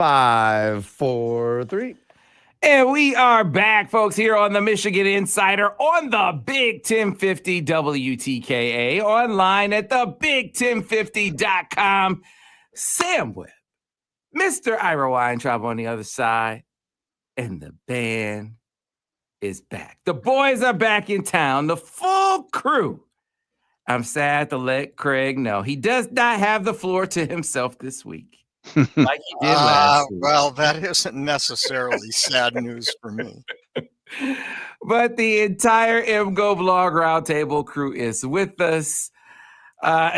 5, 4, 3. And we are back, folks, here on the Michigan Insider on the Big 1050 WTKA, online at the Big1050.com. Sam Webb, Mr. Ira Weintraub on the other side, and the band is back. The boys are back in town, the full crew. I'm sad to let Craig know he does not have the floor to himself this week. Like he did last week. Well, that isn't necessarily sad news for me. But the entire MGoBlog Roundtable crew is with us,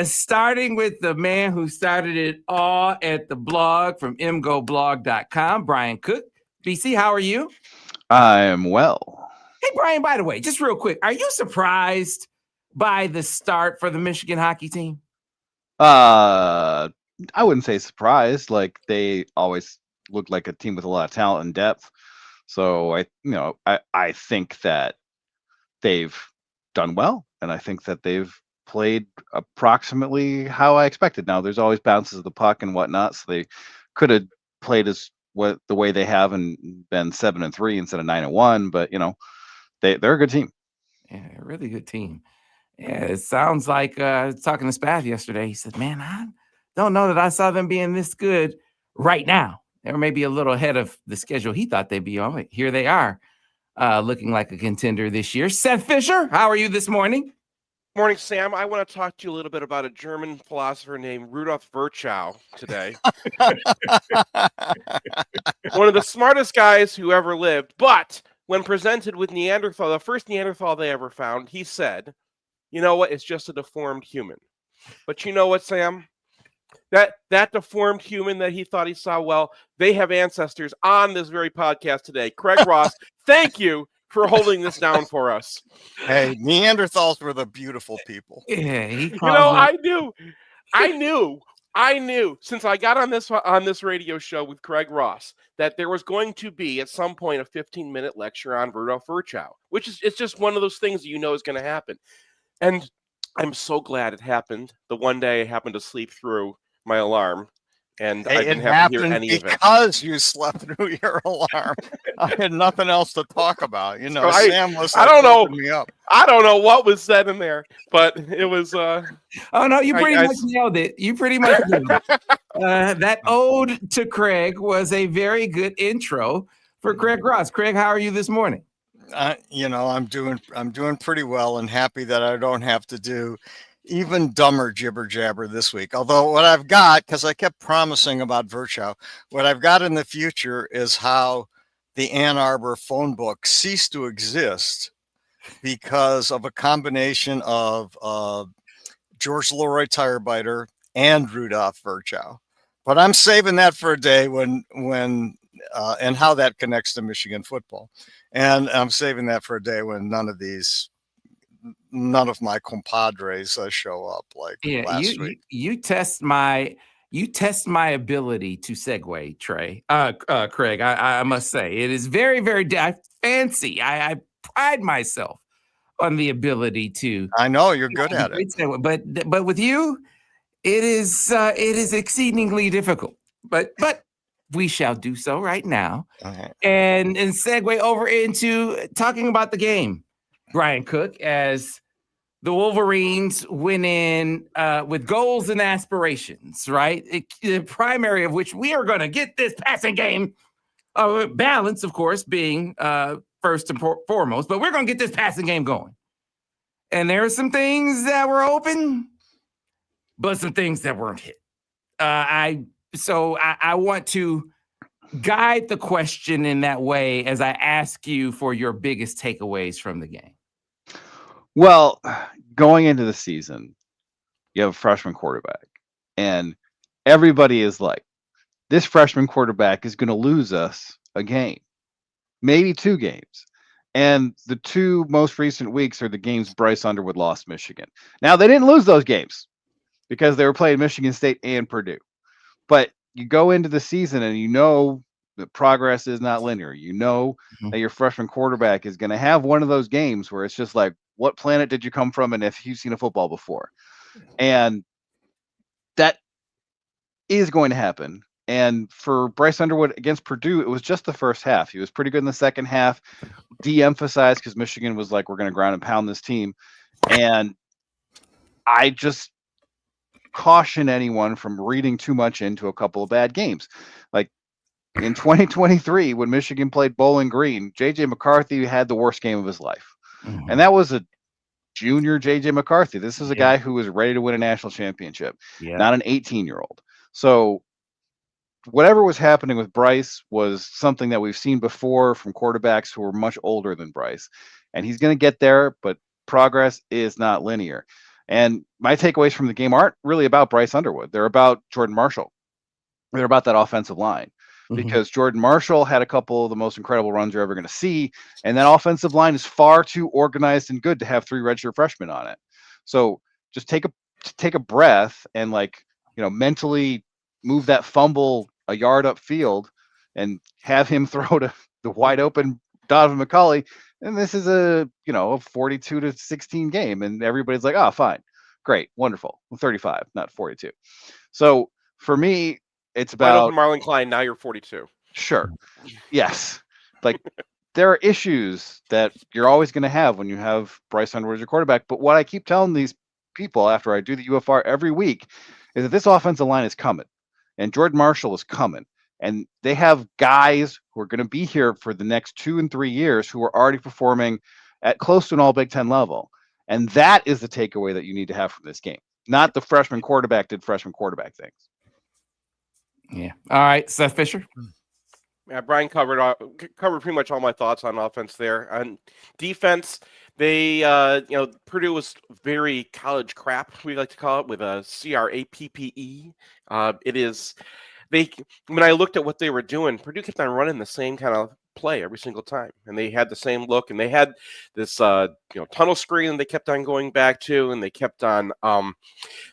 starting with the man who started it all at the blog from MGoBlog.com, Brian Cook. BC, how are you? I am well. Hey, Brian, by the way, just real quick, are you surprised by the start for the Michigan hockey team? I wouldn't say surprised. Like, they always look like a team with a lot of talent and depth. So I think that they've done well, and I think that they've played approximately how I expected. Now, there's always bounces of the puck and whatnot, so they could have played the way they have and been 7-3 instead of 9-1. But they're a good team. Yeah, a really good team. Yeah, it sounds like talking to Spath yesterday. He said, "Man, I don't know that I saw them being this good right now. They were maybe a little ahead of the schedule he thought they'd be on. But here they are, looking like a contender this year." Seth Fisher, how are you this morning? Morning, Sam. I want to talk to you a little bit about a German philosopher named Rudolf Virchow today. One of the smartest guys who ever lived. But when presented with Neanderthal, the first Neanderthal they ever found, he said, "You know what? It's just a deformed human." But you know what, Sam? That deformed human that he thought he saw, well, they have ancestors on this very podcast today. Craig Ross, thank you for holding this down for us. Hey, Neanderthals were the beautiful people. Yeah, I knew since I got on this radio show with Craig Ross that there was going to be at some point a 15-minute lecture on Rudolf Virchow, which is it's just one of those things that you know is going to happen. And I'm so glad it happened. The one day I happened to sleep through my alarm, and I didn't have to hear any of it. Because you slept through your alarm. I had nothing else to talk about. Sam was me up. I don't know what was said in there, but it was. Oh no, you pretty much nailed it. You pretty much nailed it. That ode to Craig was a very good intro for Craig Ross. Craig, how are you this morning? I'm doing pretty well, and happy that I don't have to do even dumber jibber jabber this week. Although what I've got, because I kept promising about Virchow, what I've got in the future is how the Ann Arbor phone book ceased to exist because of a combination of George Leroy Tirebiter and Rudolph Virchow. But I'm saving that for a day when and how that connects to Michigan football. And I'm saving that for a day when none of my compadres show up like last week. You test my ability to segue, Craig. I must say it is very, very fancy. I pride myself on the ability to. I know you're good at it, but with you, it is exceedingly difficult. But we shall do so right now, and segue over into talking about the game. Brian Cook, as the Wolverines went in with goals and aspirations, right? The primary of which we are going to get this passing game balance, of course, being first and foremost, but we're going to get this passing game going. And there are some things that were open, but some things that weren't hit. I want to guide the question in that way as I ask you for your biggest takeaways from the game. Well, going into the season, you have a freshman quarterback, and everybody is like, this freshman quarterback is going to lose us a game, maybe 2 games. And the 2 most recent weeks are the games Bryce Underwood lost Michigan. Now, they didn't lose those games because they were playing Michigan State and Purdue. But you go into the season and you know that progress is not linear. You know that your freshman quarterback is going to have one of those games where it's just like, what planet did you come from? And if you've seen a football before, and that is going to happen. And for Bryce Underwood against Purdue, it was just the first half. He was pretty good in the second half, de-emphasized because Michigan was like, we're going to ground and pound this team. And I just caution anyone from reading too much into a couple of bad games. Like in 2023, when Michigan played Bowling Green, J.J. McCarthy had the worst game of his life. Mhm. And that was a junior J.J. McCarthy. This is a guy who was ready to win a national championship, not an 18-year-old. So whatever was happening with Bryce was something that we've seen before from quarterbacks who are much older than Bryce. And he's going to get there, but progress is not linear. And my takeaways from the game aren't really about Bryce Underwood. They're about Jordan Marshall. They're about that offensive line. Because Jordan Marshall had a couple of the most incredible runs you're ever going to see. And that offensive line is far too organized and good to have 3 redshirt freshmen on it. So just take a breath and, like, mentally move that fumble a yard upfield and have him throw to the wide open Donovan McCulley. And this is a 42-16 game. And everybody's like, oh, fine, great, wonderful. 35, not 42. So for me, it's Wide about open Marlon Klein. Now you're 42. Sure. Yes. Like, there are issues that you're always going to have when you have Bryce Underwood as your quarterback. But what I keep telling these people after I do the UFR every week is that this offensive line is coming, and Jordan Marshall is coming, and they have guys who are going to be here for the next 2 and 3 years who are already performing at close to an all Big Ten level. And that is the takeaway that you need to have from this game, not the freshman quarterback did freshman quarterback things. Yeah. All right, Seth Fisher. Yeah, Brian covered pretty much all my thoughts on offense there. On defense, they Purdue was very college crap, we like to call it, with a CRAPPE. It is when I looked at what they were doing, Purdue kept on running the same kind of play every single time, and they had the same look, and they had this tunnel screen they kept on going back to, and they kept on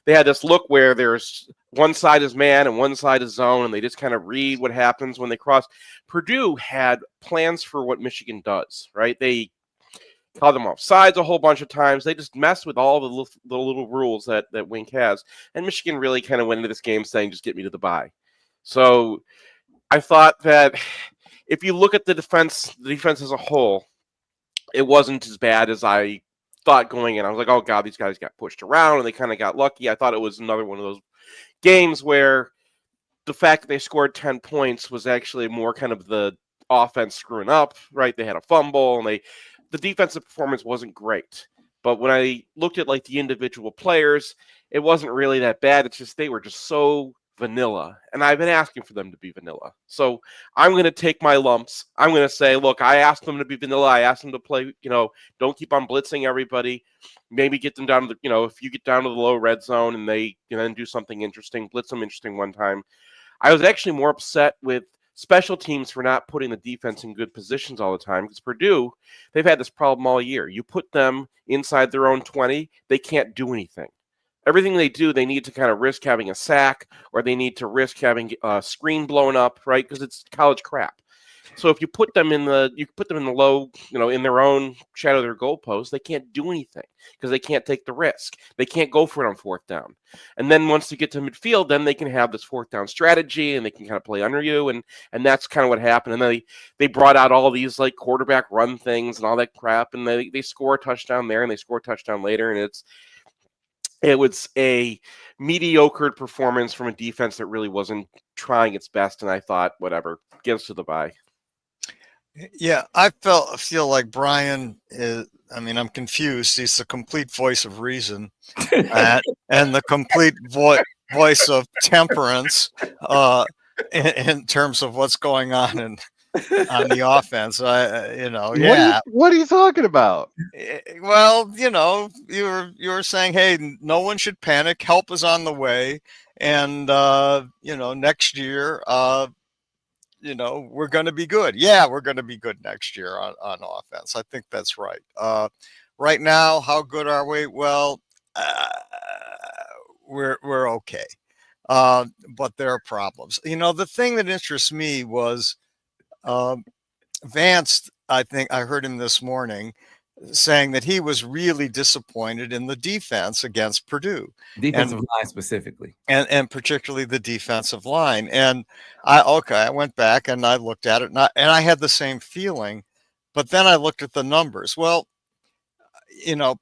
they had this look where there's one side is man and one side is zone, and they just kind of read what happens when they cross. Purdue had plans for what Michigan does, right? They called them off sides a whole bunch of times. They just messed with all the little rules that Wink has, and Michigan really kind of went into this game saying, just get me to the bye. So I thought that if you look at the defense as a whole, it wasn't as bad as I thought going in. I was like, oh God, these guys got pushed around and they kind of got lucky. I thought it was another one of those games where the fact that they scored 10 points was actually more kind of the offense screwing up, right? They had a fumble, and the defensive performance wasn't great. But when I looked at like the individual players, it wasn't really that bad. It's just they were just so vanilla, and I've been asking for them to be vanilla. So I'm going to take my lumps. I'm going to say, look, I asked them to be vanilla. I asked them to play, don't keep on blitzing everybody. Maybe get them down to the, if you get down to the low red zone and they then do something interesting, blitz them interesting one time. I was actually more upset with special teams for not putting the defense in good positions all the time, because Purdue, they've had this problem all year. You put them inside their own 20, they can't do anything. Everything they do, they need to kind of risk having a sack, or they need to risk having a screen blown up, right? Because it's college crap. So if you put them in the low, in their own shadow of their goalpost, they can't do anything because they can't take the risk. They can't go for it on 4th down. And then once you get to midfield, then they can have this 4th down strategy, and they can kind of play under you, and that's kind of what happened. And then they brought out all these like quarterback run things and all that crap, and they score a touchdown there and they score a touchdown later, and it was a mediocre performance from a defense that really wasn't trying its best. And I thought, whatever, get us to the bye. Yeah, I feel like Brian is. I mean, I'm confused. He's the complete voice of reason, and the complete voice of temperance in terms of what's going on on the offense. Yeah. What are you talking about? Well, you were saying, hey, no one should panic. Help is on the way, and next year, we're going to be good. Yeah, we're going to be good next year on offense. I think that's right. Right now, how good are we? Well, we're okay. But there are problems. The thing that interests me was Vance. I think I heard him this morning saying that he was really disappointed in the defense against Purdue. Defensive line specifically. And particularly the defensive line. And I went back and I looked at it, and I had the same feeling, but then I looked at the numbers. Well,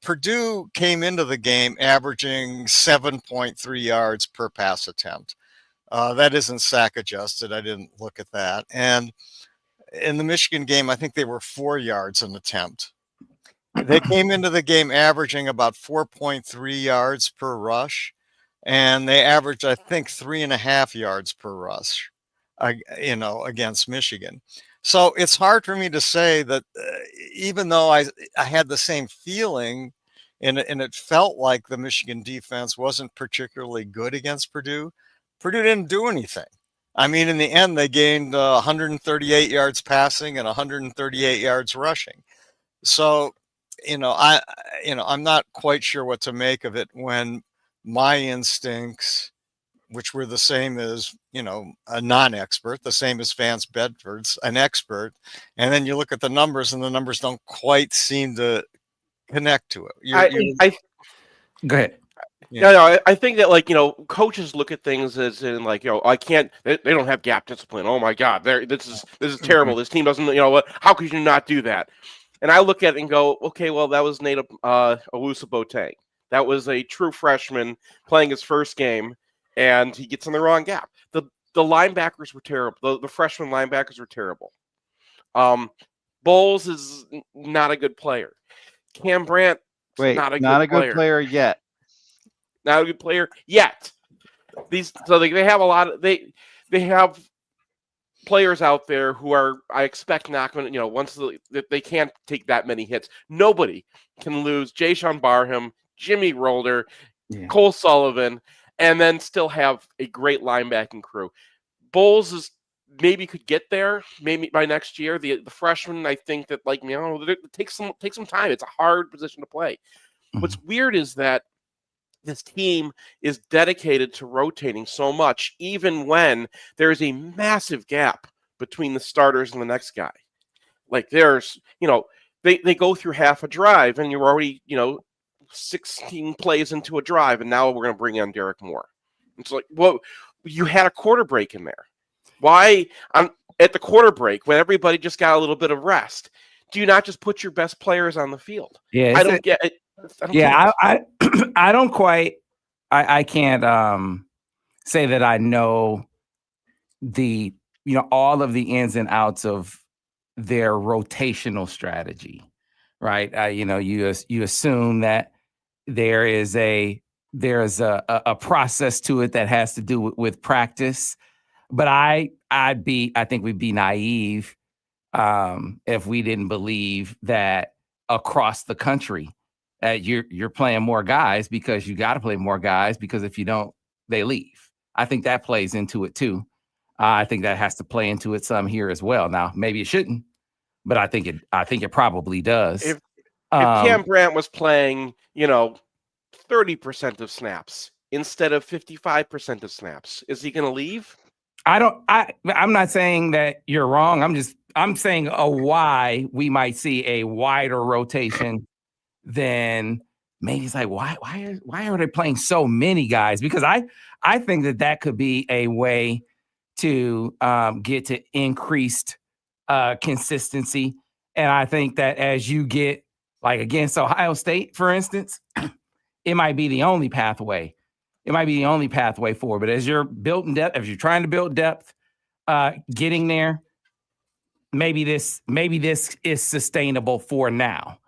Purdue came into the game averaging 7.3 yards per pass attempt. That isn't sack adjusted. I didn't look at that. And in the Michigan game, I think they were 4 yards an attempt. They came into the game averaging about 4.3 yards per rush, and they averaged, I think, 3.5 yards per rush, against Michigan. So it's hard for me to say that even though I had the same feeling, and it felt like the Michigan defense wasn't particularly good against Purdue, Purdue didn't do anything. I mean, in the end, they gained 138 yards passing and 138 yards rushing. So, I'm not quite sure what to make of it when my instincts, which were the same as, a non-expert, the same as Vance Bedford's, an expert, and then you look at the numbers and the numbers don't quite seem to connect to it. Go ahead. Yeah, no, I think that coaches look at things as in I can't. They don't have gap discipline. Oh my God, this is terrible. This team doesn't. How could you not do that? And I look at it and go, okay, well, that was Nate Owusu-Boateng. That was a true freshman playing his first game, and he gets in the wrong gap. The linebackers were terrible. The freshman linebackers were terrible. Bowles is not a good player. Cam Brandt, not a good player yet. Not a good player yet. They have a lot of they have players out there who are, I expect, not going to, once they can't take that many hits. Nobody can lose Jason Barham, Jimmy Rolder, Cole Sullivan, and then still have a great linebacking crew. Bowles maybe could get there, maybe by next year. The freshman, I think that it takes some time. It's a hard position to play. Mm-hmm. What's weird is that this team is dedicated to rotating so much, even when there's a massive gap between the starters and the next guy. There's, they go through half a drive and you're already, 16 plays into a drive, and now we're going to bring in Derek Moore. It's you had a quarter break in there. Why at the quarter break when everybody just got a little bit of rest? Do you not just put your best players on the field? Yeah, I don't get it. I don't quite. I can't say that I know the all of the ins and outs of their rotational strategy, right? You assume that there's a process to it that has to do with practice, but I think we'd be naive if we didn't believe that across the country. You're playing more guys because you got to play more guys, because if you don't, they leave. I think that plays into it too. I think that has to play into it some here as well. Now, maybe it shouldn't, but I think it probably does. If Cam Brandt was playing, 30% of snaps instead of 55% of snaps, is he going to leave? I'm not saying that you're wrong. I'm saying why we might see a wider rotation. Then maybe it's why are they playing so many guys? Because I think that could be a way to get to increased consistency. And I think that as you get against Ohio State, for instance, it might be the only pathway. It might be the only pathway forward. But as you're building depth, if you're trying to build depth, getting there, maybe this is sustainable for now.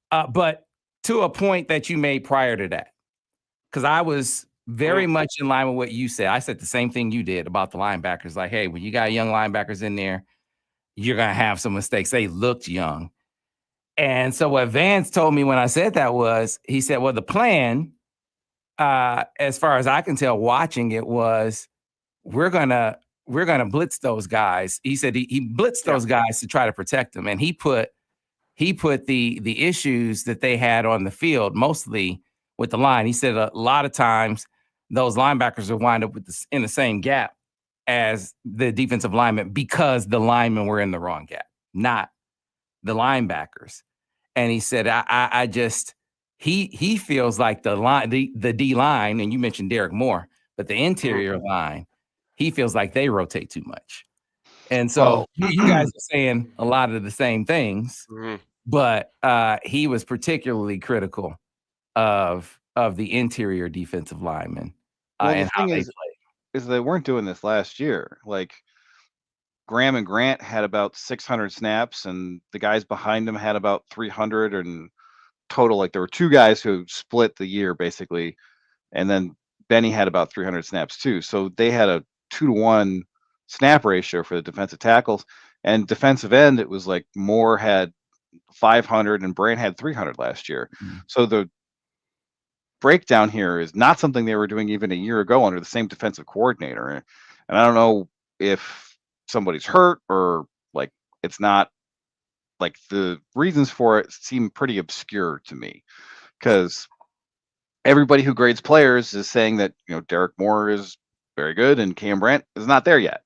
But to a point that you made prior to that, because I was very much in line with what you said. I said the same thing you did about the linebackers. Hey, when you got young linebackers in there, you're going to have some mistakes. They looked young. And so what Vance told me when I said that was, he said, well, the plan, as far as I can tell, watching it was, we're going to blitz those guys. He said he blitzed those guys to try to protect them. And he put the issues that they had on the field, mostly with the line. He said a lot of times those linebackers would wind up in the same gap as the defensive linemen because the linemen were in the wrong gap, not the linebackers. and he said, I just he feels like the D line, and you mentioned Derek Moore, but the interior line, he feels like they rotate too much. And so you guys are saying a lot of the same things, but he was particularly critical of the interior defensive linemen and how they play. Is they weren't doing this last year. Like Graham and Grant had about 600 snaps, and the guys behind them had about 300 and total. Like there were two guys who split the year basically, and then Benny had about 300 snaps too. So they had a 2-to-1 snap ratio for the defensive tackles, and defensive end. It was like Moore had 500 and Brand had 300 last year. So the breakdown here is not something they were doing even a year ago under the same defensive coordinator. And I don't know if somebody's hurt or like it's not, like the reasons for it seem pretty obscure to me, because everybody who grades players is saying that, you know, Derek Moore is very good and Cam Brandt is not there yet.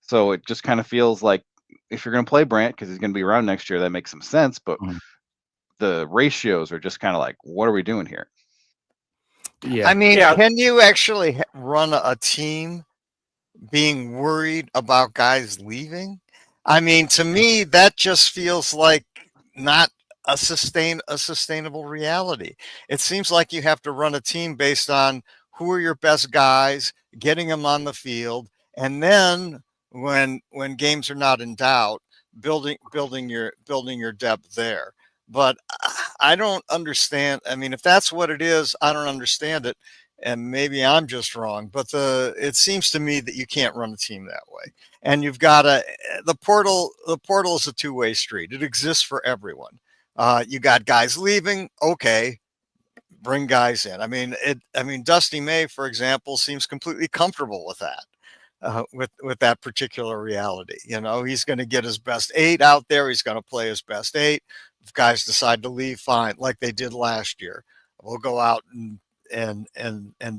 So it just kind of feels like if you're going to play Brandt because he's going to be around next year, that makes some sense. But the ratios are just kind of like, what are we doing here? Yeah. I mean, can you actually run a team being worried about guys leaving? I mean, to me, that just feels like not a sustainable reality. It seems like you have to run a team based on who are your best guys, getting them on the field, and then when games are not in doubt, building your depth there. But I don't understand. I mean, if that's what it is, I don't understand it. And maybe I'm just wrong, but it seems to me that you can't run a team that way. And you've got the portal is a two-way street. It exists for everyone. You got guys leaving. Okay, bring guys in. I mean, Dusty May, for example, seems completely comfortable with that. With that particular reality, you know, he's going to get his best 8 out there. He's going to play his best 8. If guys decide to leave, fine, like they did last year. We'll go out and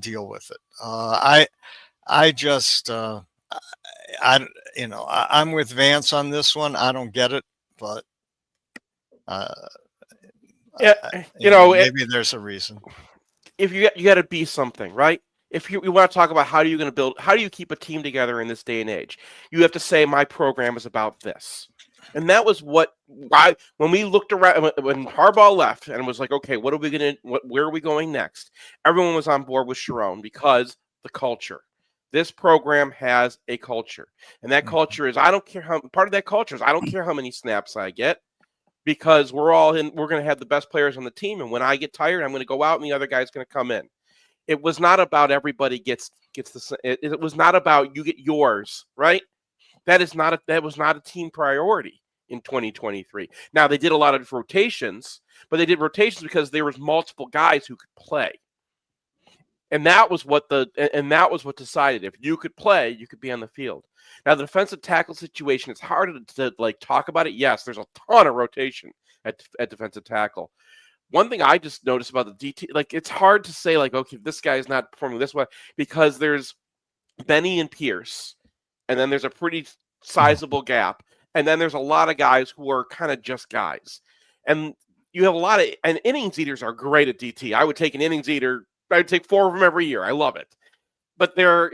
deal with it. I'm with Vance on this one. I don't get it, but maybe there's a reason. If you got to be something, right? If we want to talk about how do you keep a team together in this day and age, you have to say my program is about this. And that was why when we looked around, when Harbaugh left and was like, okay, where are we going next? Everyone was on board with Sharon because the culture. This program has a culture. And that culture is, part of that culture is I don't care how many snaps I get, because we're going to have the best players on the team. And when I get tired, I'm going to go out and the other guy's going to come in. It was not about everybody gets the. It was not about you get yours, right? That was not a team priority in 2023. Now they did a lot of rotations, but they did rotations because there was multiple guys who could play, and that was what decided if you could play, you could be on the field. Now the defensive tackle situation, it's hard to like talk about it. Yes, there's a ton of rotation at defensive tackle. One thing I just noticed about the DT, like it's hard to say like, okay, this guy is not performing this way, because there's Benny and Pierce, and then there's a pretty sizable gap, and then there's a lot of guys who are kind of just guys, and you have a lot of, and innings eaters are great at DT. I would take an innings eater. I would take 4 of them every year. I love it. But there's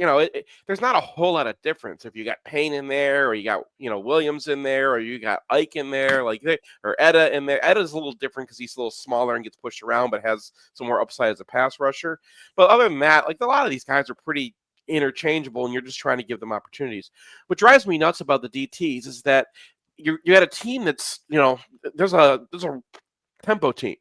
not a whole lot of difference if you got Payne in there, or you got Williams in there, or you got Ike in there, or Etta in there. Etta's a little different because he's a little smaller and gets pushed around, but has some more upside as a pass rusher. But other than that, like a lot of these guys are pretty interchangeable, and you're just trying to give them opportunities. What drives me nuts about the DTs is that you had a team that's there's a tempo team.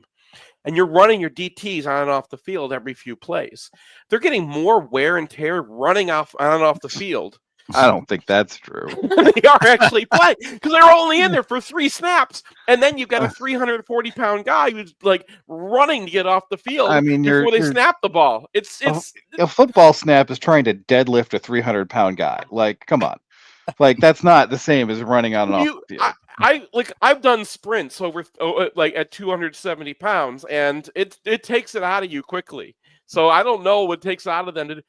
And you're running your DTs on and off the field every few plays. They're getting more wear and tear running on and off the field. I don't think that's true. They are actually playing, because they're only in there for 3 snaps. And then you've got a 340-pound guy who's like running to get off the field before they snap the ball. It's a football snap is trying to deadlift a 300-pound guy. Like, come on. Like, that's not the same as running on and off the field. I've done sprints over at 270 pounds, and it takes it out of you quickly. So I don't know what takes out of them.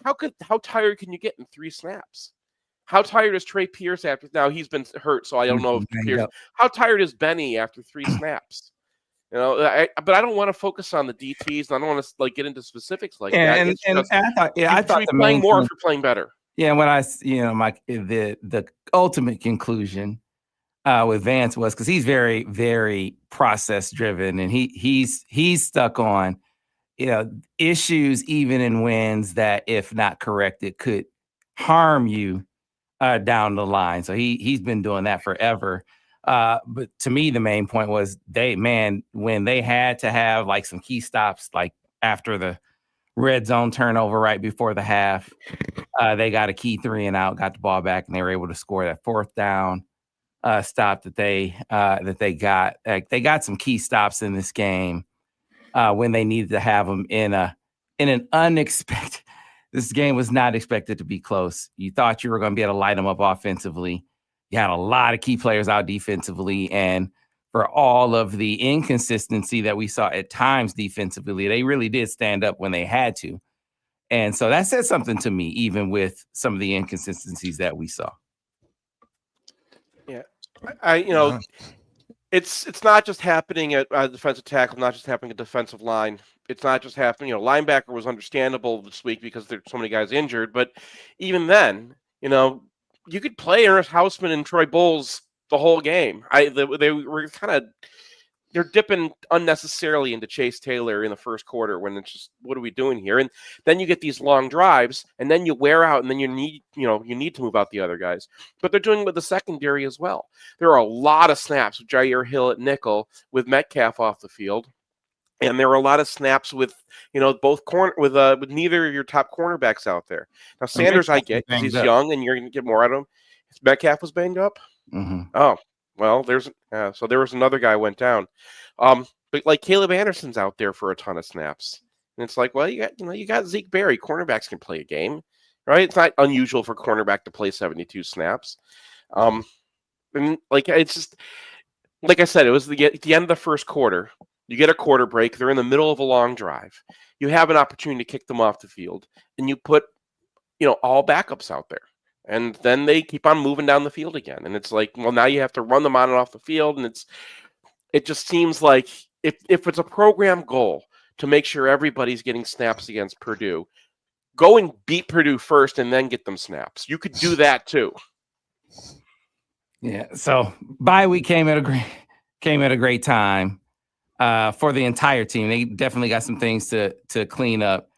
How tired can you get in 3 snaps? How tired is Trey Pierce after? Now he's been hurt, so I don't know if Pierce. How tired is Benny after 3 snaps? But I don't want to focus on the DTs, and I don't want to like get into specifics like that. And I thought, I thought the playing more if you're playing better. Yeah, when the ultimate conclusion with Vance was because he's very, very process driven, and he's stuck on issues even in wins that, if not corrected, could harm you down the line. So he's been doing that forever. But to me, the main point was when they had to have like some key stops, like after the red zone turnover right before the half, they got a key 3 and out, got the ball back, and they were able to score that 4th down stop that they got. They got some key stops in this game when they needed to have them in an unexpected. This game was not expected to be close. You thought you were going to be able to light them up offensively. You had a lot of key players out defensively, and for all of the inconsistency that we saw at times defensively, they really did stand up when they had to. And so that said something to me, even with some of the inconsistencies that we saw. Yeah, it's not just happening at defensive tackle, not just happening at defensive line. It's not just happening. Linebacker was understandable this week because there's so many guys injured. But even then, you could play Ernest Hausman and Troy Bowles the whole game. They were they're dipping unnecessarily into Chase Taylor in the first quarter when it's just, what are we doing here? And then you get these long drives, and then you wear out, and then you need to move out the other guys. But they're doing it with the secondary as well. There are a lot of snaps with Jair Hill at nickel, with Metcalf off the field. And there were a lot of snaps with, both with neither of your top cornerbacks out there. Now Sanders, I get because he's young, and you're going to get more out of him. Metcalf was banged up. Mm-hmm. Oh, well, so there was another guy went down. But like Caleb Anderson's out there for a ton of snaps, and it's like, well, you got Zeke Berry. Cornerbacks can play a game, right? It's not unusual for cornerback to play 72 snaps. And it's just like I said, it was at the end of the first quarter. You get a quarter break. They're in the middle of a long drive. You have an opportunity to kick them off the field, and you put, all backups out there. And then they keep on moving down the field again. And it's like, well, now you have to run them on and off the field. And it just seems like if it's a program goal to make sure everybody's getting snaps against Purdue, go and beat Purdue first and then get them snaps. You could do that too. Yeah. So bye week came at a great time for the entire team. They definitely got some things to clean up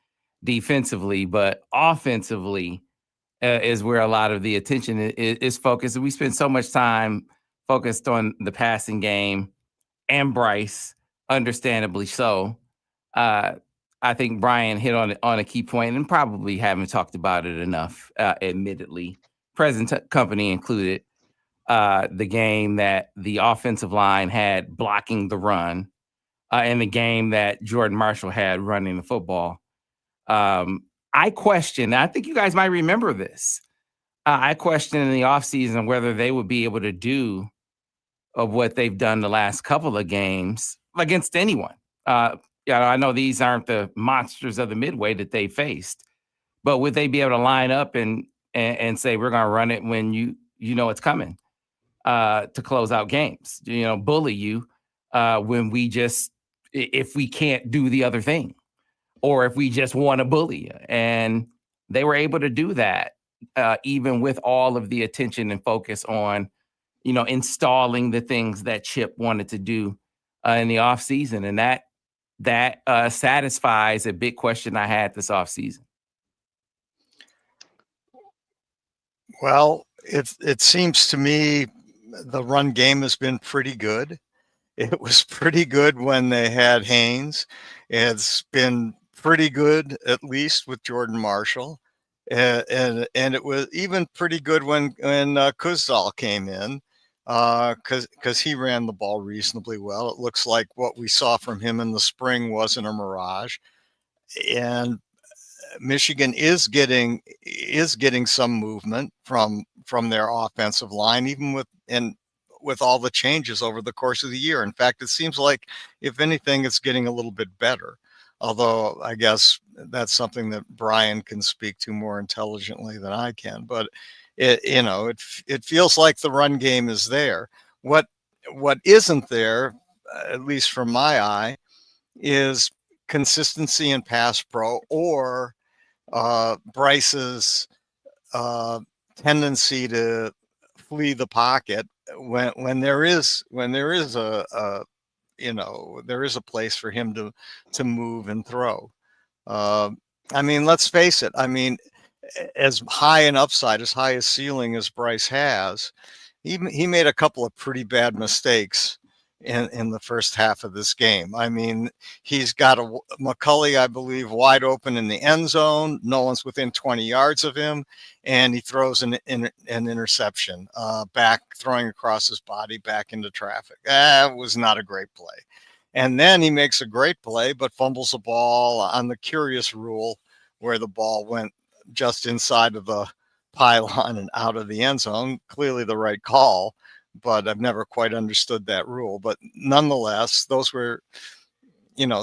defensively, but offensively is where a lot of the attention is focused. We spend so much time focused on the passing game and Bryce, understandably so. I think Brian hit on a key point, and probably haven't talked about it enough, admittedly, present company included. The game that the offensive line had blocking the run, and the game that Jordan Marshall had running the football. I think you guys might remember this. I questioned in the offseason whether they would be able to do of what they've done the last couple of games against anyone. I know these aren't the monsters of the Midway that they faced, but would they be able to line up and say, we're going to run it when you it's coming to close out games, bully you when if we can't do the other thing, or if we just want to bully you. And they were able to do that, even with all of the attention and focus on, installing the things that Chip wanted to do in the offseason. And that satisfies a big question I had this offseason. Well, it seems to me the run game has been pretty good. It was pretty good when they had Haynes. It's been pretty good, at least with Jordan Marshall. And it was even pretty good when Kuzdal came in, because he ran the ball reasonably well. It looks like what we saw from him in the spring wasn't a mirage. And Michigan is getting some movement from their offensive line, even with all the changes over the course of the year. In fact, it seems like, if anything, it's getting a little bit better. Although I guess that's something that Brian can speak to more intelligently than I can. But it feels like the run game is there. What isn't there, at least from my eye, is consistency in pass pro, or Bryce's tendency to flee the pocket when there is a there is a place for him to move and throw. I mean, let's face it. I mean, as high an upside, as high a ceiling as Bryce has, he made a couple of pretty bad mistakes in the first half of this game. I mean, he's got a McCulley, I believe, wide open in the end zone. No one's within 20 yards of him, and he throws an interception, throwing across his body back into traffic. That was not a great play. And then he makes a great play, but fumbles the ball on the curious rule where the ball went just inside of the pylon and out of the end zone. Clearly the right call, but I've never quite understood that rule. But nonetheless, those were,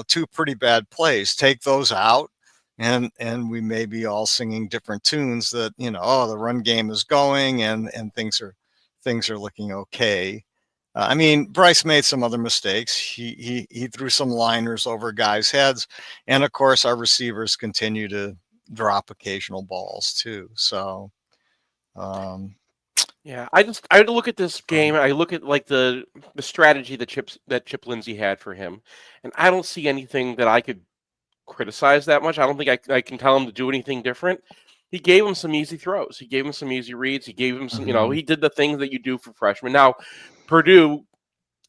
two pretty bad plays. Take those out, and we may be all singing different tunes that, the run game is going and things are looking okay. I mean, Bryce made some other mistakes. He threw some liners over guys' heads, and of course, our receivers continue to drop occasional balls too. So, yeah, I look at this game. I look at like the strategy that Chip Lindsey had for him, and I don't see anything that I could criticize that much. I don't think I can tell him to do anything different. He gave him some easy throws. He gave him some easy reads. He gave him some, he did the things that you do for freshmen. Now, Purdue,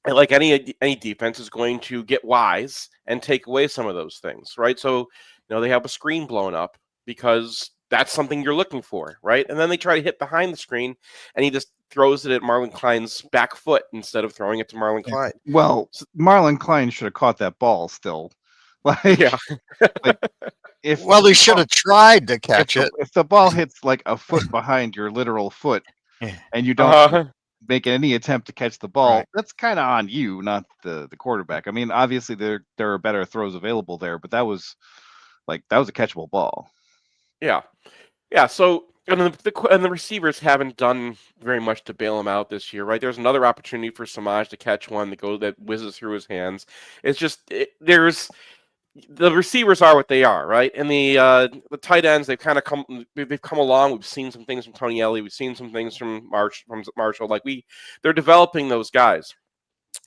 like any defense, is going to get wise and take away some of those things, right? So, they have a screen blown up because that's something you're looking for, right? And then they try to hit behind the screen, and he just throws it at Marlon Klein's back foot instead of throwing it to Marlon Klein. Well, Marlon Klein should have caught that ball still. Yeah. He should have tried to catch it. If the ball hits like a foot behind your literal foot, and you don't make any attempt to catch the ball, that's kind of on you, not the quarterback. I mean, obviously there are better throws available there, but that was a catchable ball. Yeah. So and the receivers haven't done very much to bail him out this year, right? There's another opportunity for Samaj to catch one that whizzes through his hands. It's just the receivers are what they are, right? And the tight ends, they've come along. We've seen some things from Tony Ellie. We've seen some things from Marshall. They're developing those guys.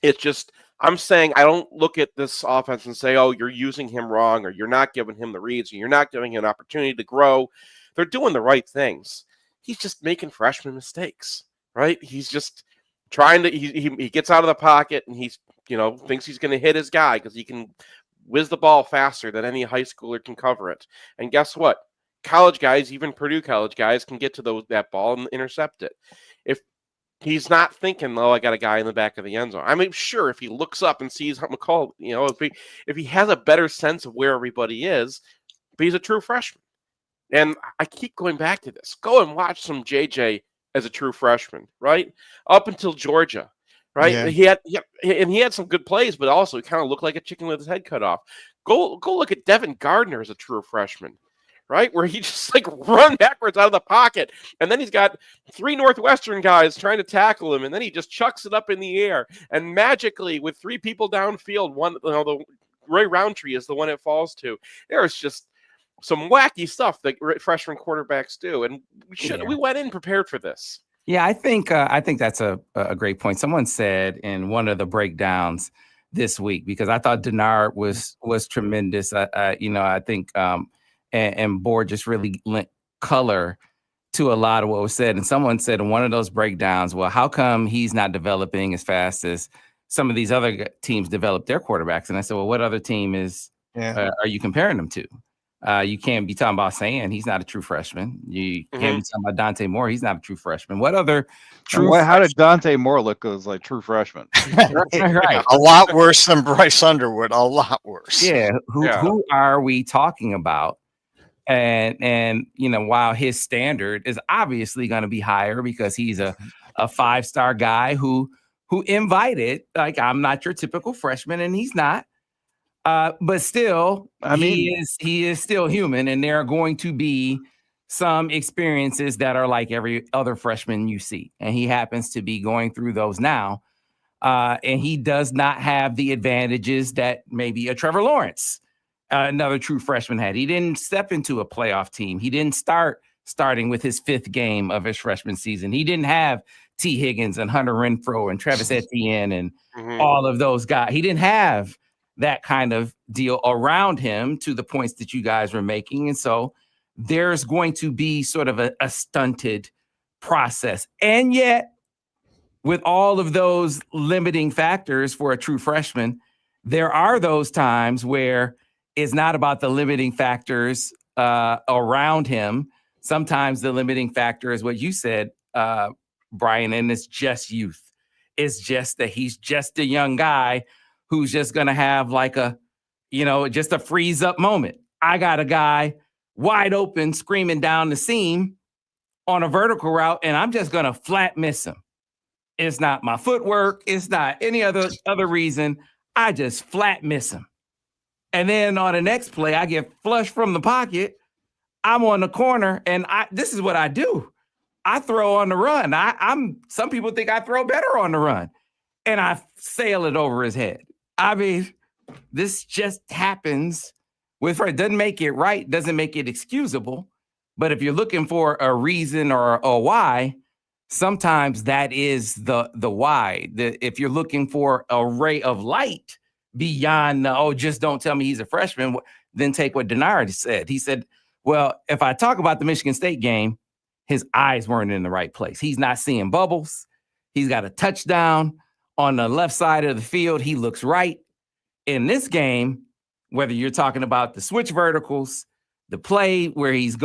It's just, I'm saying I don't look at this offense and say, oh, you're using him wrong, or you're not giving him the reads, or you're not giving him an opportunity to grow. They're doing the right things. He's just making freshman mistakes, right? He's just trying to, he gets out of the pocket, and he's, thinks he's going to hit his guy because he can whiz the ball faster than any high schooler can cover it. And guess what? College guys, even Purdue college guys, can get to that ball and intercept it. If he's not thinking, oh, I got a guy in the back of the end zone. I mean, sure, if he looks up and sees McCall, if he has a better sense of where everybody is, but he's a true freshman. And I keep going back to this. Go and watch some JJ as a true freshman, right? Up until Georgia. Right, yeah. He had some good plays, but also he kind of looked like a chicken with his head cut off. Go look at Devin Gardner as a true freshman, right, where he just run backwards out of the pocket, and then he's got 3 Northwestern guys trying to tackle him, and then he just chucks it up in the air, and magically with 3 people downfield, the Ray Roundtree is the one it falls to. There's just some wacky stuff that freshman quarterbacks do, and we went in prepared for this. Yeah, I think that's a great point. Someone said in one of the breakdowns this week, because I thought Denard was tremendous. I think and Board just really lent color to a lot of what was said. And someone said in one of those breakdowns, well, how come he's not developing as fast as some of these other teams develop their quarterbacks? And I said, well, what other team are you comparing them to? You can't be talking about Sand. He's not a true freshman. You can't be talking about Dante Moore. He's not a true freshman. What other true? How did Dante Moore look as like true freshman? Right. A lot worse than Bryce Underwood. A lot worse. Yeah. Who are we talking about? And while his standard is obviously going to be higher because he's a 5-star guy who invited, I'm not your typical freshman, and he's not. But still, he is still human, and there are going to be some experiences that are like every other freshman you see. And he happens to be going through those now. And he does not have the advantages that maybe a Trevor Lawrence, another true freshman, had. He didn't step into a playoff team. He didn't starting with his 5th game of his freshman season. He didn't have T. Higgins and Hunter Renfrow and Travis Etienne and all of those guys. He didn't have that kind of deal around him to the points that you guys were making. And so there's going to be sort of a stunted process. And yet, with all of those limiting factors for a true freshman, there are those times where it's not about the limiting factors around him. Sometimes the limiting factor is what you said, Brian, and it's just youth. It's just that he's just a young guy who's just going to have like just a freeze up moment. I got a guy wide open screaming down the seam on a vertical route, and I'm just going to flat miss him. It's not my footwork. It's not any other reason. I just flat miss him. And then on the next play, I get flushed from the pocket. I'm on the corner, and this is what I do. I throw on the run. Some people think I throw better on the run, and I sail it over his head. I mean, this just happens it doesn't make it right, doesn't make it excusable. But if you're looking for a reason or a why, sometimes that is the why. If you're looking for a ray of light beyond, just don't tell me he's a freshman, then take what Denard said. He said, well, if I talk about the Michigan State game, his eyes weren't in the right place. He's not seeing bubbles. He's got a touchdown on the left side of the field. He looks right. In this game, whether you're talking about the switch verticals, the play where he's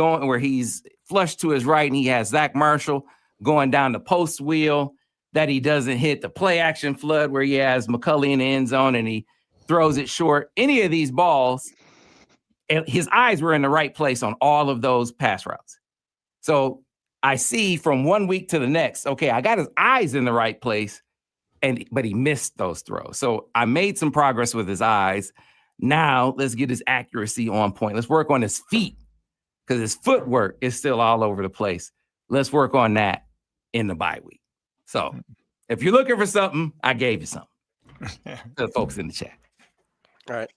flushed to his right and he has Zach Marshall going down the post wheel that he doesn't hit, the play action flood where he has McCulley in the end zone and he throws it short. Any of these balls, his eyes were in the right place on all of those pass routes. So I see from one week to the next, okay, I got his eyes in the right place, but he missed those throws. So I made some progress with his eyes. Now let's get his accuracy on point. Let's work on his feet because his footwork is still all over the place. Let's work on that in the bye week. So if you're looking for something, I gave you something. To the folks in the chat. All right.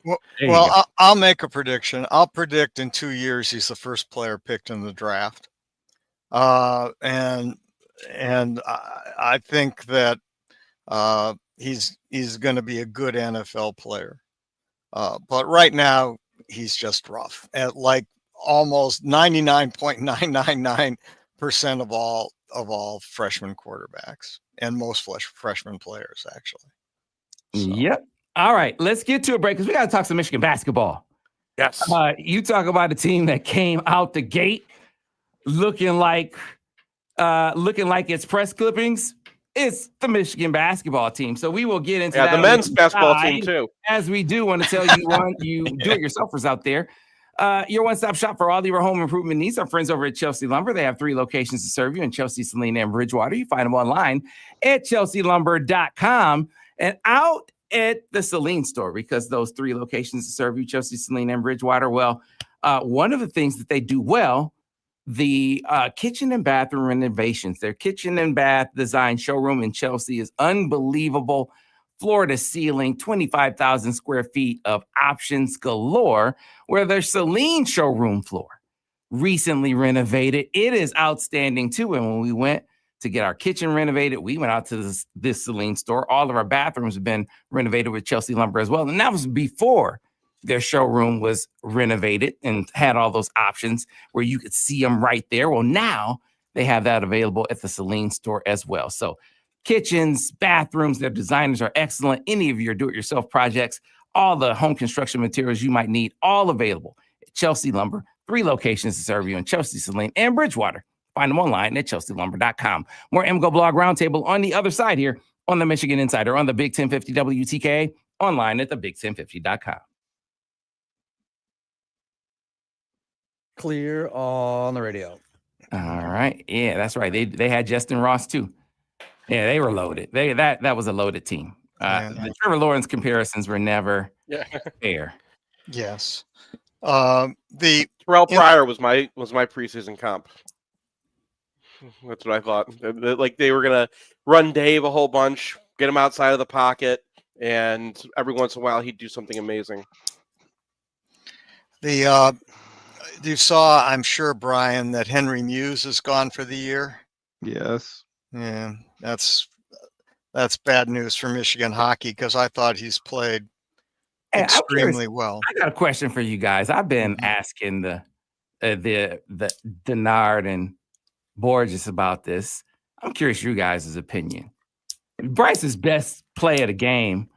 Well, I'll make a prediction. I'll predict in 2 years he's the first player picked in the draft. And I think that he's going to be a good NFL player. But right now he's just rough at like almost 99.999% of all freshman quarterbacks and most freshman players, actually. So. Yep. All right, let's get to a break because we got to talk some Michigan basketball. Yes. You talk about a team that came out the gate looking like its press clippings. It's the Michigan basketball team. So we will get into that. The men's basketball team too. As we do want to tell you do-it-yourselfers out there, your one-stop shop for all your home improvement needs. Our friends over at Chelsea Lumber. They have 3 locations to serve you in Chelsea, Salina, and Bridgewater. You find them online at chelsealumber.com and out at the Saline store because those 3 locations to serve you, Chelsea, Salina, and Bridgewater. Well, one of the things that they do well, the kitchen and bathroom renovations. Their kitchen and bath design showroom in Chelsea is unbelievable. Floor to ceiling, 25,000 square feet of options galore, where their Saline showroom floor recently renovated. It is outstanding too. And when we went to get our kitchen renovated, we went out to this Saline store. All of our bathrooms have been renovated with Chelsea Lumber as well. And that was before their showroom was renovated and had all those options where you could see them right there. Well, now they have that available at the Saline store as well. So kitchens, bathrooms, their designers are excellent. Any of your do-it-yourself projects, all the home construction materials you might need, all available at Chelsea Lumber. 3 locations to serve you in Chelsea, Saline, and Bridgewater. Find them online at chelsealumber.com. More MGoBlog Roundtable on the other side here on the Michigan Insider on the Big 1050 WTK, online at thebig1050.com. Clear on the radio. All right. Yeah, that's right. They had Justin Ross too. Yeah, they were loaded. That was a loaded team. The Trevor Lawrence comparisons were never fair. Yes. The Terrell Pryor was my preseason comp. That's what I thought. Like they were gonna run Dave a whole bunch, get him outside of the pocket, and every once in a while he'd do something amazing. You saw, I'm sure, Brian, that Henry Muse is gone for the year. Yes. Yeah, that's bad news for Michigan hockey because I thought he's played extremely well. I got a question for you guys. I've been asking the Denard and Borges about this. I'm curious you guys' opinion. Bryce's best play of the game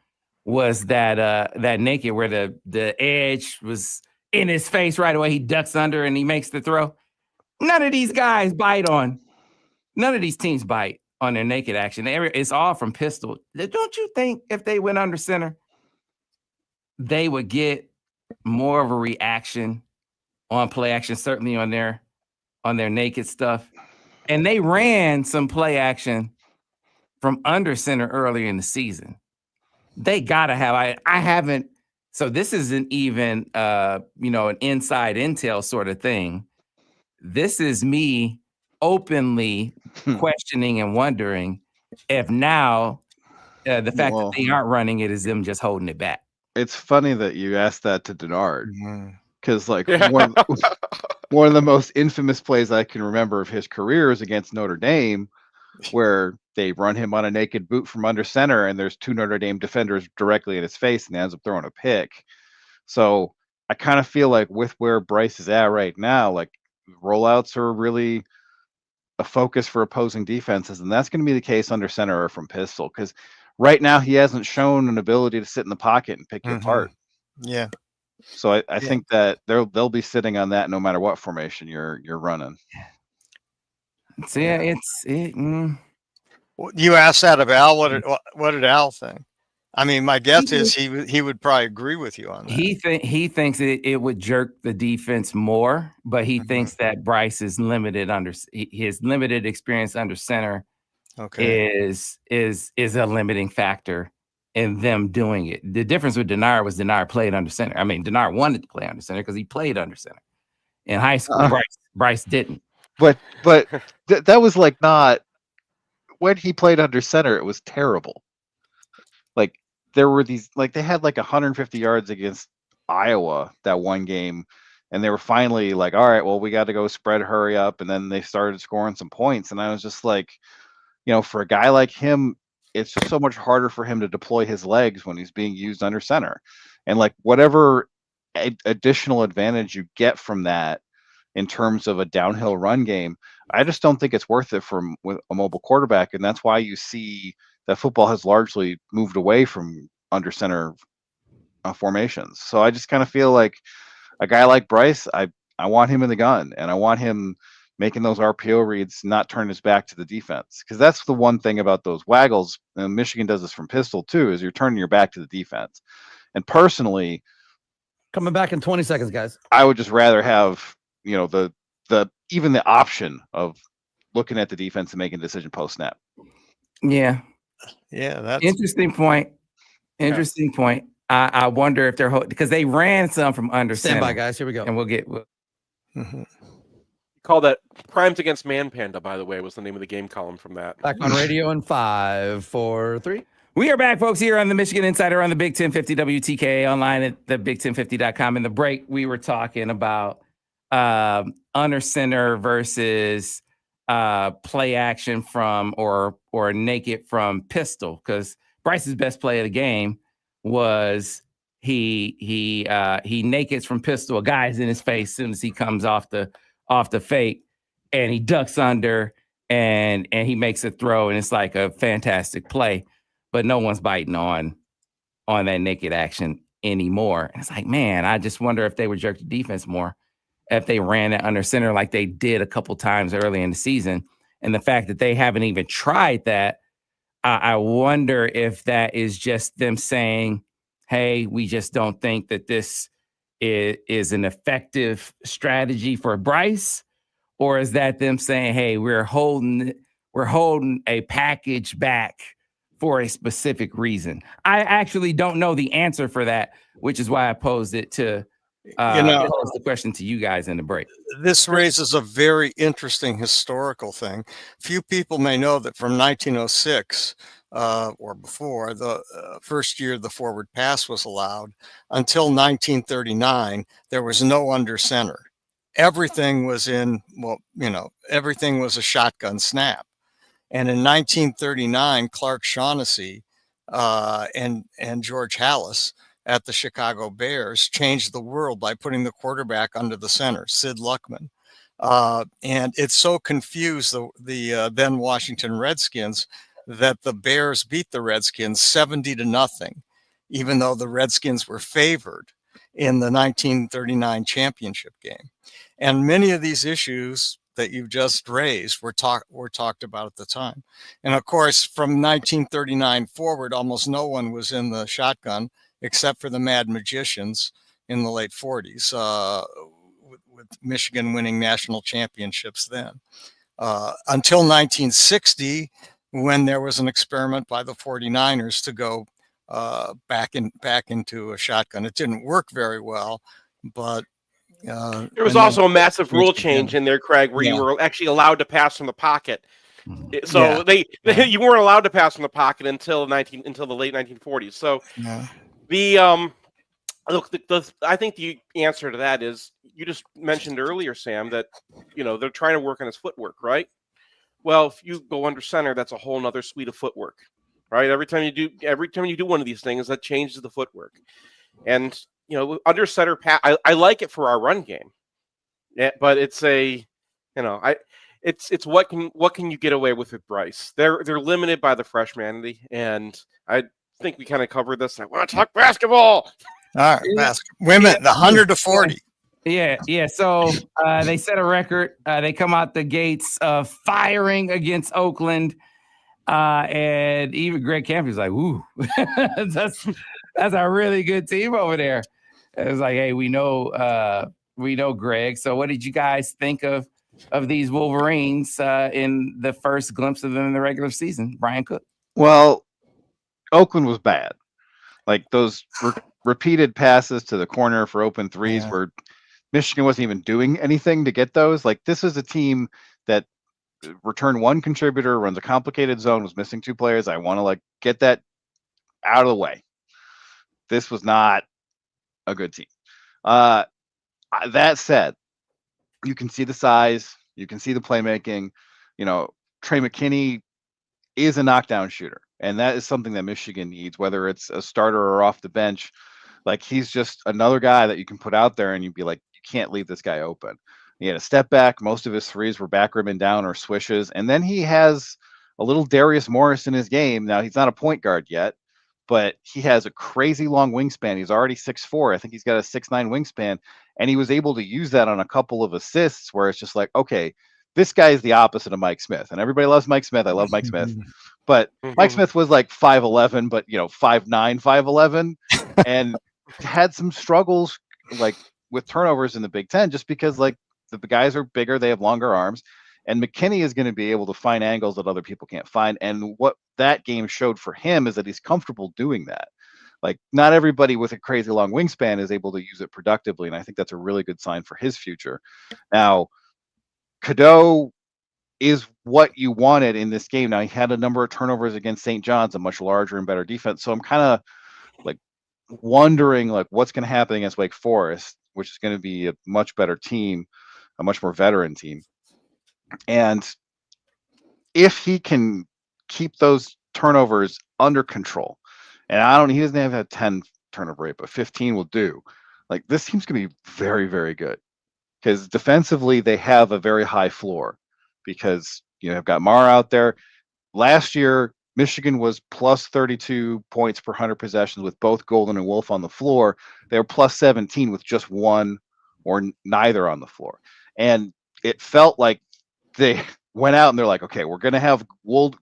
was that naked where the edge was in his face right away. He ducks under and he makes the throw. None of these guys bite on. None of these teams bite on their naked action. It's all from pistol. Don't you think if they went under center, they would get more of a reaction on play action, certainly on their naked stuff? And they ran some play action from under center earlier in the season. They gotta have. I haven't. So this isn't even an inside intel sort of thing. This is me openly questioning and wondering if now the fact that they aren't running it is them just holding it back. It's funny that you asked that to Denard, because one of the most infamous plays I can remember of his career is against Notre Dame, where they run him on a naked boot from under center, and there's two Notre Dame defenders directly in his face, and he ends up throwing a pick. So I kind of feel like with where Bryce is at right now, like rollouts are really a focus for opposing defenses, and that's going to be the case under center or from pistol, because right now he hasn't shown an ability to sit in the pocket and pick you apart. Yeah. So I think that they'll be sitting on that no matter what formation you're running. So yeah, You asked that of Al. What did Al think? I mean, my guess is he would probably agree with you on that. He thinks it would jerk the defense more, but he thinks that Bryce is limited his limited experience under center. Is a limiting factor in them doing it. The difference with Denard was Denard played under center. I mean, Denard wanted to play under center because he played under center in high school. Bryce didn't. But that was like not when he played under center. It was terrible. Like there were these, like they had like 150 yards against Iowa that one game, and they were finally like, all right, well, we got to go spread, hurry up, and then they started scoring some points, and I was just like, for a guy like him, it's just so much harder for him to deploy his legs when he's being used under center. And like whatever additional advantage you get from that in terms of a downhill run game, I just don't think it's worth it with a mobile quarterback. And that's why you see that football has largely moved away from under center formations. So I just kind of feel like a guy like Bryce, I want him in the gun, and I want him making those RPO reads, not turn his back to the defense. Because that's the one thing about those waggles, and Michigan does this from pistol too, is you're turning your back to the defense. And personally, coming back in 20 seconds, guys, I would just rather have, the even the option of looking at the defense and making a decision post snap. Yeah. That's interesting point. Interesting point. I wonder if they're because they ran some from under center. Stand by, guys. Here we go. And we'll get Call that Primes Against Man Panda, by the way, was the name of the game column from that. Back on radio in 5, 4, 3. We are back, folks, here on the Michigan Insider on the Big 1050 WTKA, online at the big1050.com. In the break, we were talking about under center versus play action from or naked from pistol, because Bryce's best play of the game was he nakeds from pistol. A guy's in his face as soon as he comes off the fake, and he ducks under and he makes a throw, and it's like a fantastic play. But no one's biting on that naked action anymore. And it's like, man, I just wonder if they would jerk the defense more if they ran it under center like they did a couple times early in the season. And the fact that they haven't even tried that, I wonder if that is just them saying, hey, we just don't think that this is an effective strategy for Bryce, or is that them saying, hey, we're holding a package back for a specific reason? I actually don't know the answer for that, which is why I posed it to Pose the question to you guys in the break. This raises a very interesting historical thing. Few people may know that from 1906 or before, the first year the forward pass was allowed, until 1939, there was no under center. Everything was everything was a shotgun snap. And in 1939, Clark Shaughnessy and George Halas at the Chicago Bears changed the world by putting the quarterback under the center, Sid Luckman. And it so confused the then Washington Redskins that the Bears beat the Redskins 70-0, even though the Redskins were favored in the 1939 championship game. And many of these issues that you've just raised were talked about at the time. And of course, from 1939 forward, almost no one was in the shotgun except for the Mad Magicians in the late 40s, with Michigan winning national championships then. Until 1960, when there was an experiment by the 49ers to go back into a shotgun. It didn't work very well, but there was also a massive rule change in there, Craig, where you were actually allowed to pass from the pocket. So you weren't allowed to pass from the pocket until the late 1940s. So I think the answer to that is you just mentioned earlier, Sam, that they're trying to work on his footwork, right? Well, if you go under center, that's a whole nother suite of footwork, right? Every time you do one of these things, that changes the footwork. And under center pass, I like it for our run game, but it's it's what can you get away with Bryce? They're limited by the freshman, and I think we kind of covered this. I want to talk basketball. All right, women, the 100-40. Yeah. So they set a record. They come out the gates firing against Oakland, and even Greg Campbell's like, "Ooh, that's a really good team over there." It was like, "Hey, we know Greg." So, what did you guys think of these Wolverines in the first glimpse of them in the regular season? Brian Cook. Well, Oakland was bad. Like those repeated passes to the corner for open threes where Michigan wasn't even doing anything to get those. Like this is a team that returned one contributor, runs a complicated zone, was missing two players. I want to get that out of the way. This was not a good team. That said, you can see the size, you can see the playmaking. Trey McKinney is a knockdown shooter, and that is something that Michigan needs, whether it's a starter or off the bench. Like he's just another guy that you can put out there and you'd be like, you can't leave this guy open. He had a step back. Most of his threes were back ribbon down or swishes. And then he has a little Darius Morris in his game. Now he's not a point guard yet, but he has a crazy long wingspan. He's already 6'4". I think he's got a 6'9" wingspan. And he was able to use that on a couple of assists where it's just like, okay, this guy is the opposite of Mike Smith. And everybody loves Mike Smith. I love Mike Smith. But Mike Smith was like 5'11", but 5'9", 5'11", and had some struggles with turnovers in the Big Ten just because the guys are bigger, they have longer arms, and McKinney is going to be able to find angles that other people can't find. And what that game showed for him is that he's comfortable doing that. Not everybody with a crazy long wingspan is able to use it productively, and I think that's a really good sign for his future. Now, Cadeau is what you wanted in this game. Now, he had a number of turnovers against St. John's, a much larger and better defense. So I'm kind of wondering what's going to happen against Wake Forest, which is going to be a much better team, a much more veteran team. And if he can keep those turnovers under control, and he doesn't have a 10 turnover rate, but 15 will do. This team's going to be very, very good because defensively they have a very high floor because have got Mara out there. Last year, Michigan was plus 32 points per 100 possessions with both Golden and Wolf on the floor. They were plus 17 with just one or neither on the floor. And it felt like they went out and they're like, okay, we're going to have Wolf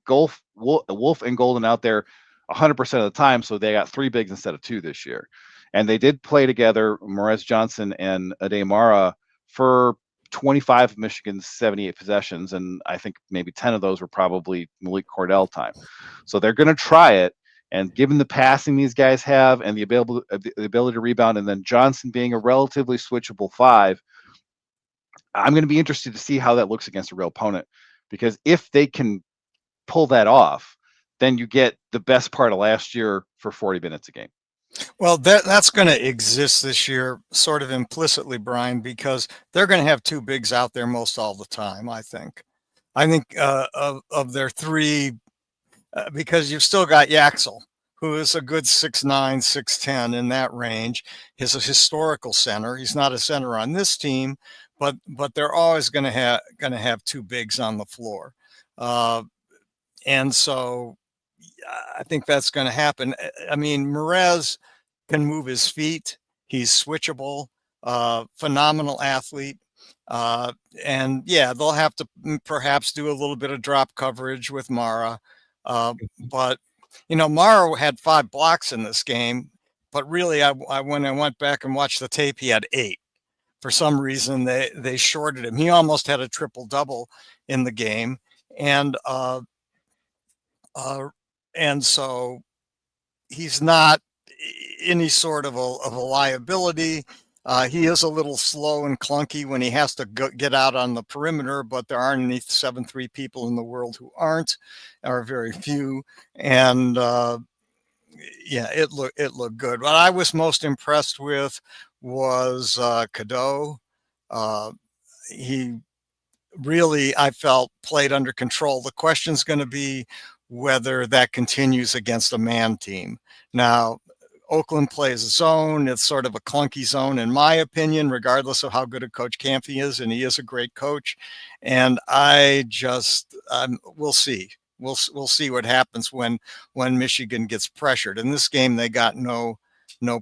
and Golden out there 100% of the time. So they got three bigs instead of two this year. And they did play together, Morez Johnson and Ade Mara, for 25 of Michigan's 78 possessions, and I think maybe 10 of those were probably Malik Cordell time. So they're going to try it, And given the passing these guys have and the ability to rebound, and then Johnson being a relatively switchable 5, I'm going to be interested to see how that looks against a real opponent. Because if they can pull that off, then you get the best part of last year for 40 minutes a game. Well, that's going to exist this year, sort of implicitly, Brian, because they're going to have 2 bigs out there most all the time. I think of their 3, because you've still got Yaxel, who is a good 6'9", 6'10" in that range. He's a historical center. He's not a center on this team, but they're always going to have 2 bigs on the floor, and so I think that's going to happen. I mean, Maize can move his feet. He's switchable, phenomenal athlete. And yeah, they'll have to perhaps do a little bit of drop coverage with Mara. But, Mara had 5 blocks in this game, but really when I went back and watched the tape, he had 8. For some reason, they shorted him. He almost had a triple-double in the game. And so he's not any sort of a liability. He is a little slow and clunky when he has to get out on the perimeter, but there aren't any 7'3" people in the world who aren't, or very few. And it looked good. What I was most impressed with was Cadeau. He really, I felt, played under control. The question's going to be whether that continues against a man team. Now, Oakland plays a zone. It's sort of a clunky zone, in my opinion, regardless of how good a coach Campy is, and he is a great coach. And we'll see. We'll see what happens when Michigan gets pressured. In this game, they got no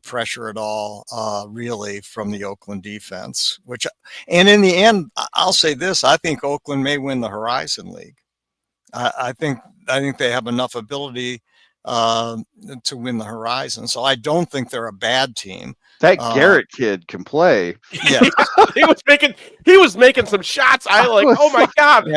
pressure at all, really, from the Oakland defense. And in the end, I'll say this: I think Oakland may win the Horizon League. I think they have enough ability to win the Horizon. So I don't think they're a bad team. That Garrett kid can play. Yeah, he was making some shots. Oh my God.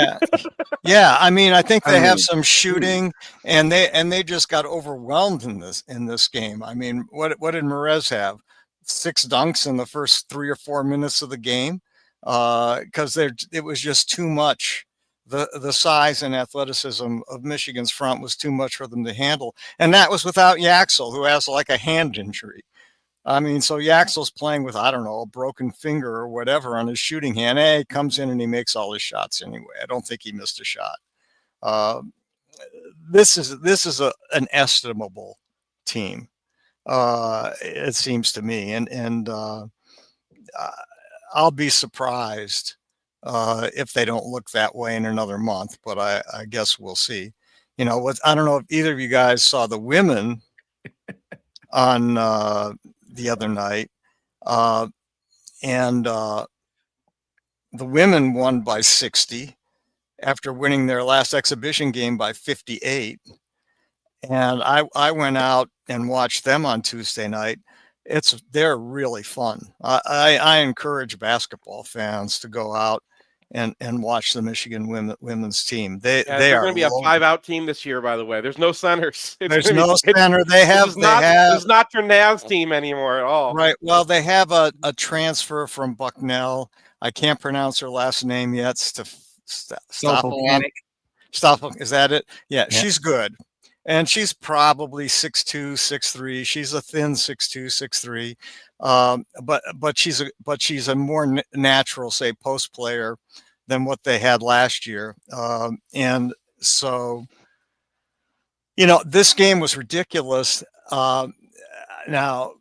Yeah. I mean, I think they have some shooting, and they just got overwhelmed in this game. I mean, what did Maize have? 6 dunks in the first 3 or 4 minutes of the game, because it was just too much. The size and athleticism of Michigan's front was too much for them to handle. And that was without Yaxel, who has like a hand injury. I mean, so Yaxel's playing with, I don't know, a broken finger or whatever on his shooting hand. He comes in and he makes all his shots anyway. I don't think he missed a shot. This is an estimable team, it seems to me. And I'll be surprised if they don't look that way in another month, but I guess we'll see. I don't know if either of you guys saw the women on the other night, and the women won by 60 after winning their last exhibition game by 58. And I went out and watched them on Tuesday night. They're really fun. I encourage basketball fans to go out and watch the Michigan women's team. They're going to be a 5-out team this year, by the way. There's no centers. There's no center. It's not your Nav's team anymore at all. Right. Well, they have a transfer from Bucknell. I can't pronounce her last name yet. Stoffel. Is that it? Yeah, she's good. And she's probably 6'2", 6'3". She's a thin 6'2", 6'3". But she's a more natural, say, post player than what they had last year. And so, this game was ridiculous. Now,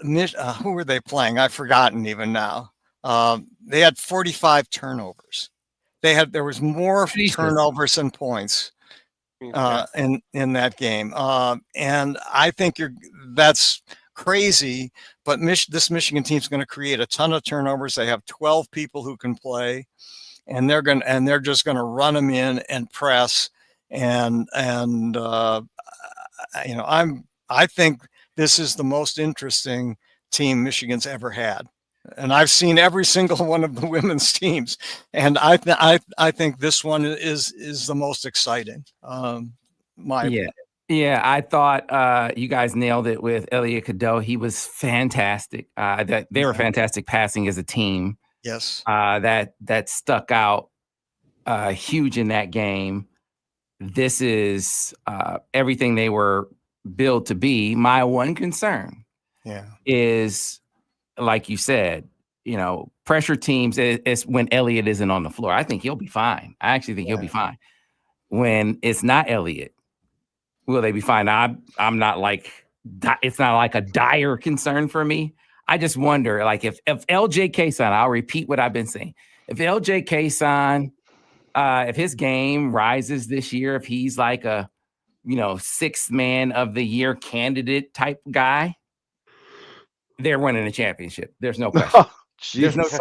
who were they playing? I've forgotten even now. They had 45 turnovers. There was more turnovers than points in that game. And I think that's crazy, but this Michigan team is going to create a ton of turnovers. They have 12 people who can play, and they're just going to run them in and press. I think this is the most interesting team Michigan's ever had. And I've seen every single one of the women's teams, and I think this one is the most exciting. Yeah, I thought you guys nailed it with Elliot Cadeau. He was fantastic. They were fantastic passing as a team. Yes. That stuck out huge in that game. This is everything they were built to be. My one concern is, like you said, pressure teams is when Elliott isn't on the floor. I think he'll be fine. I actually think he'll be fine. When it's not Elliott, will they be fine? I'm not like, it's not like a dire concern for me. I just wonder, like, if LJ Kaysan, I'll repeat what I've been saying. If LJ Kaysan, if his game rises this year, if he's like a, sixth man of the year candidate type guy, they're winning a championship. There's no question.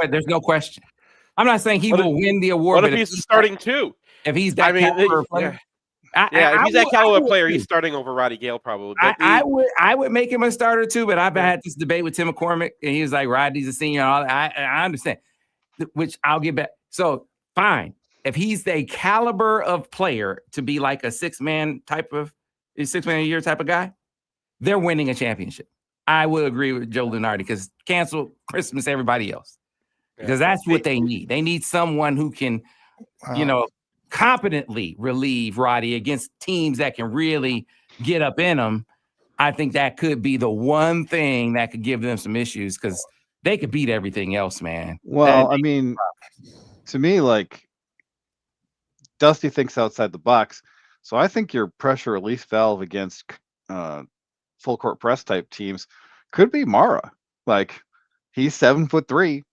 There's no question. I'm not saying he will win the award. What if he's starting too? If he's that caliber player. If he's that caliber player, he's starting over Roddy Gale probably. But I would make him a starter too, but I've had this debate with Tim McCormick, and he was like, Rodney's a senior. And all that. I understand, which I'll get back. So fine. If he's the caliber of player to be like a six-man a year type of guy, they're winning a championship. I would agree with Joe Lunardi, because cancel Christmas, everybody else. Because that's what they need. They need someone who can, competently relieve Roddy against teams that can really get up in them. I think that could be the one thing that could give them some issues, because they could beat everything else, man. Well, I mean, to me, like, Dusty thinks outside the box. So I think your pressure release valve against full court press type teams could be Mara. Like, he's 7'3".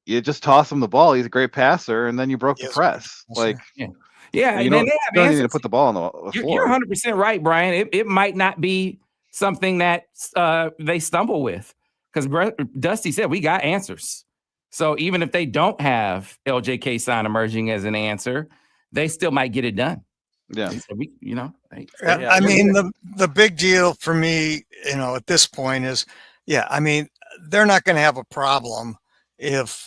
You just toss him the ball. He's a great passer, and then you broke the press. Like, you don't need to put the ball on the floor. You're 100% right, Brian. It might not be something that they stumble with, because Dusty said we got answers. So even if they don't have LJ Kaysan emerging as an answer, they still might get it done. Yeah. So I mean, the big deal for me, at this point is, they're not going to have a problem if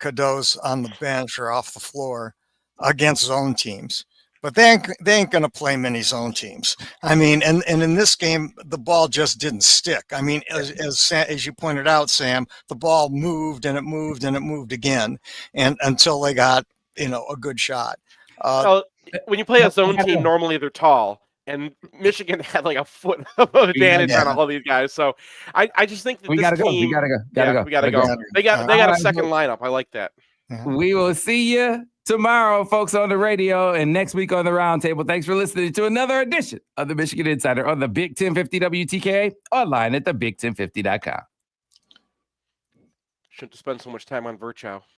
Cadeau's on the bench or off the floor against zone teams, but they ain't going to play many zone teams. I mean, and in this game, the ball just didn't stick. I mean, as you pointed out, Sam, the ball moved and it moved and it moved again, and until they got a good shot. When you play a zone team, normally they're tall, and Michigan had like a foot of advantage on all these guys. So I just think that we gotta go. We gotta go. They got a second lineup. I like that. We will see you tomorrow, folks, on the radio, and next week on the roundtable. Thanks for listening to another edition of the Michigan Insider on the Big 1050 WTKA, online at thebig1050.com. Shouldn't spend so much time on Virchow.